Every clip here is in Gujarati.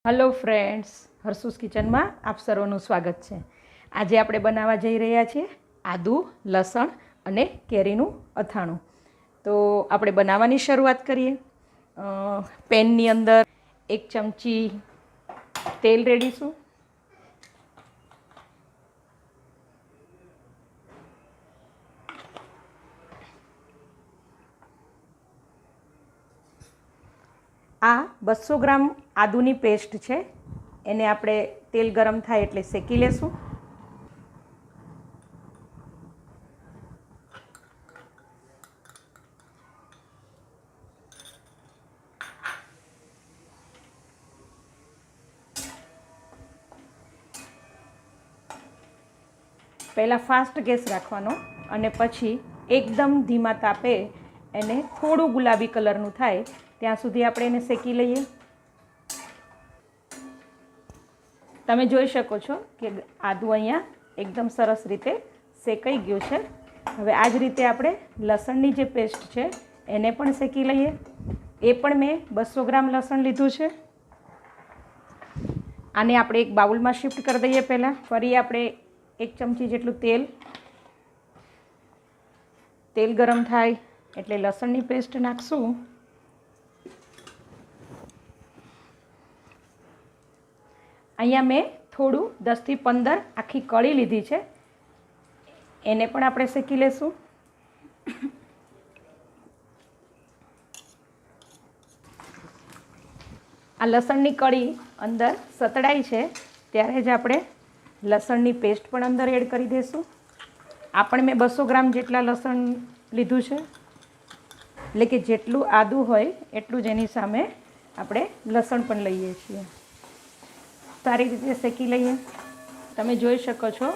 हेलो फ्रेंड्स, हर्षुस किचन में आप सर्वનું સ્વાગત છે। આજે આપણે બનાવવા જઈ રહ્યા છીએ આદુ, લસણ અને કેરીનું અથાણું। તો આપણે બનાવવાની શરૂઆત કરીએ। પેનની અંદર 1 ચમચી તેલ રેડીશું। आ 200 ગ્રામ આદુની પેસ્ટ છે, એને આપણે તેલ ગરમ થાય એટલે શેકી લેશું। પહેલાં ફાસ્ટ ગેસ રાખવાનો અને પછી એકદમ ધીમા તાપે એને થોડું ગુલાબી કલરનું થાય ત્યાં સુધી આપણે એને શેકી લઈએ। તમે જોઈ શકો છો કે આદુ અહીંયા એકદમ સરસ રીતે શેકાઈ ગયું છે। હવે આ જ રીતે આપણે લસણની જે પેસ્ટ છે એને પણ શેકી લઈએ। એ પણ મેં 200 ગ્રામ લસણ લીધું છે। આને આપણે એક બાઉલમાં શિફ્ટ કરી દઈએ। પહેલાં ફરી આપણે 1 ચમચી જેટલું તેલ ગરમ થાય એટલે લસણની પેસ્ટ નાખશું। અહીંયા મેં થોડું 10 થી 15 આખી કળી લીધી છે, એને પણ આપણે શેકી લેશું। આ લસણની કળી અંદર સતડાઈ છે ત્યારે જ આપણે લસણની પેસ્ટ પણ અંદર એડ કરી દઈશું। આ પણ મેં 200 ગ્રામ જેટલા લસણ લીધું છે, એટલે કે જેટલું આદું હોય એટલું જ એની સામે આપણે લસણ પણ લઈએ છીએ। સારી રીતે શેકી લઈએ। તમે જોઈ શકો છો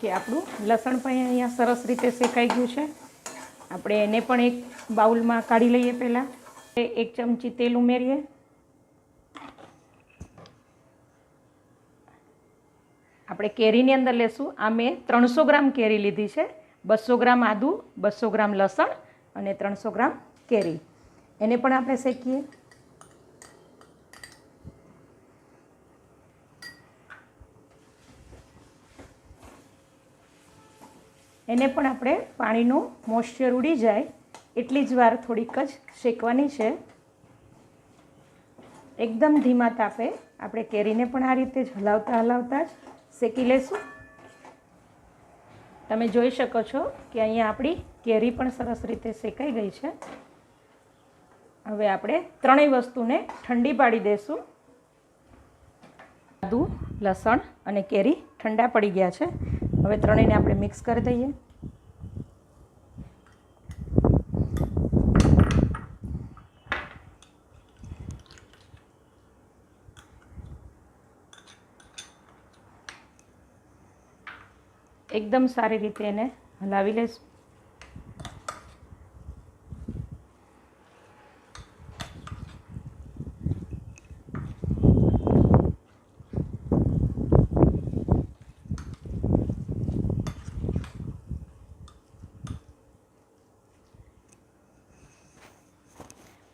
કે આપણું લસણ પણ અહીંયા સરસ રીતે શેકાઈ ગયું છે। આપણે એને પણ એક બાઉલમાં કાઢી લઈએ। પહેલાં 1 ચમચી તેલ ઉમેરીએ। આપણે કેરીની અંદર લેશું। આ મેં 300 ગ્રામ કેરી લીધી છે। 200 ગ્રામ આદુ, 200 ગ્રામ લસણ અને 300 ગ્રામ કેરી, એને પણ આપણે શેકીએ। એને પણ આપણે પાણીનું મોઇશ્ચર ઉડી જાય એટલી જ વાર થોડીક જ શેકવાની છે। એકદમ ધીમા તાપે આપણે કેરીને પણ આ રીતે જ હલાવતા જ શેકી લેશું। તમે જોઈ શકો છો કે અહીંયા આપણી કેરી પણ સરસ રીતે શેકાઈ ગઈ છે। હવે આપણે ત્રણેય વસ્તુને ઠંડી પાડી દઈશું। આદુ, લસણ અને કેરી ઠંડા પડી ગયા છે। હવે ત્રણેયને આપણે મિક્સ કરી દઈએ। એકદમ સારી રીતે એને હલાવી લઈશું।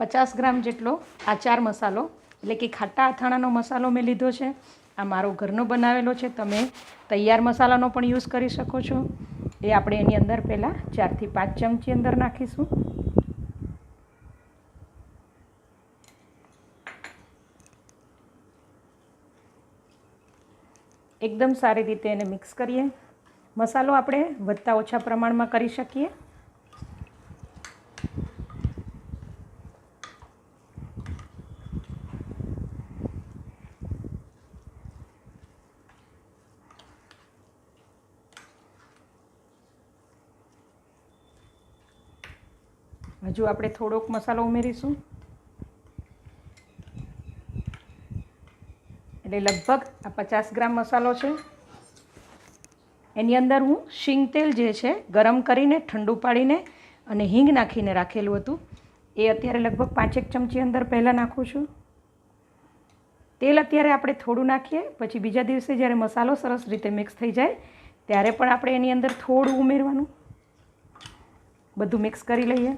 પચાસ ગ્રામ જેટલો આચાર મસાલો એટલે કે ખાટા અથાણાનો મસાલો મેં લીધો છે। આ મારો ઘરનો બનાવેલો છે, તમે તૈયાર મસાલાનો પણ યુઝ કરી શકો છો। એ આપણે એની અંદર પહેલાં 4 થી 5 ચમચી અંદર નાખીશું। એકદમ સારી રીતે એને મિક્સ કરીએ। મસાલો આપણે વધતા ઓછા પ્રમાણમાં કરી શકીએ। હજુ આપણે થોડોક મસાલો ઉમેરીશું, એટલે લગભગ આ 50 ગ્રામ મસાલો છે। એની અંદર હું શીંગ તેલ જે છે ગરમ કરીને ઠંડુ પાડીને અને હિંગ નાખીને રાખેલું હતું, એ અત્યારે લગભગ 5 ચમચી અંદર પહેલાં નાખું છું। તેલ અત્યારે આપણે થોડું નાખીએ, પછી બીજા દિવસે જ્યારે મસાલો સરસ રીતે મિક્સ થઈ જાય ત્યારે પણ આપણે એની અંદર થોડું ઉમેરવાનું। બધું મિક્સ કરી લઈએ।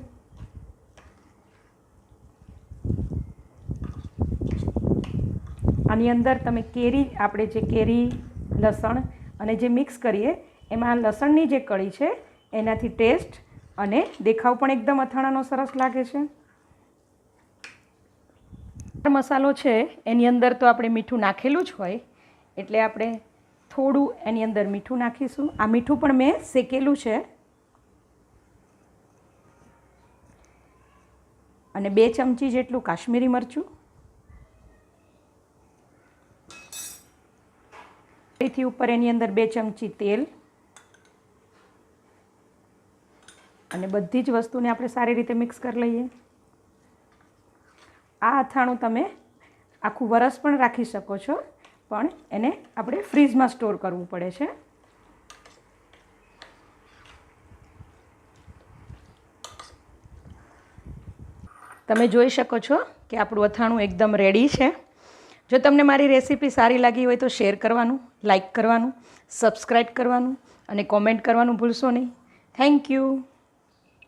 આની અંદર તમે કેરી, આપણે જે કેરી, લસણ અને જે મિક્સ કરીએ એમાં લસણની જે કળી છે એનાથી ટેસ્ટ અને દેખાવ પણ એકદમ અથાણાનો સરસ લાગે છે. મસાલો છે એની અંદર તો આપણે મીઠું નાખેલું જ હોય એટલે આપણે થોડું એની અંદર મીઠું નાખીશું. આ મીઠું પણ મેં શેકેલું છે. અને 2 ચમચી જેટલું કાશ્મીરી મરચું, ફરીથી ઉપર એની અંદર 2 ચમચી તેલ અને બધી જ વસ્તુને આપણે સારી રીતે મિક્સ કરી લઈએ. આ અથાણું તમે આખું વરસ પણ રાખી શકો છો, પણ એને આપણે ફ્રીજમાં સ્ટોર કરવું પડે છે. તમે જોઈ શકો છો કે આપણું અથાણું એકદમ રેડી છે. જો તમને મારી રેસીપી સારી લાગી હોય તો શેર કરવાનું, લાઈક કરવાનું, સબસ્ક્રાઈબ કરવાનું અને કોમેન્ટ કરવાનું ભૂલશો નહીં. Thank you.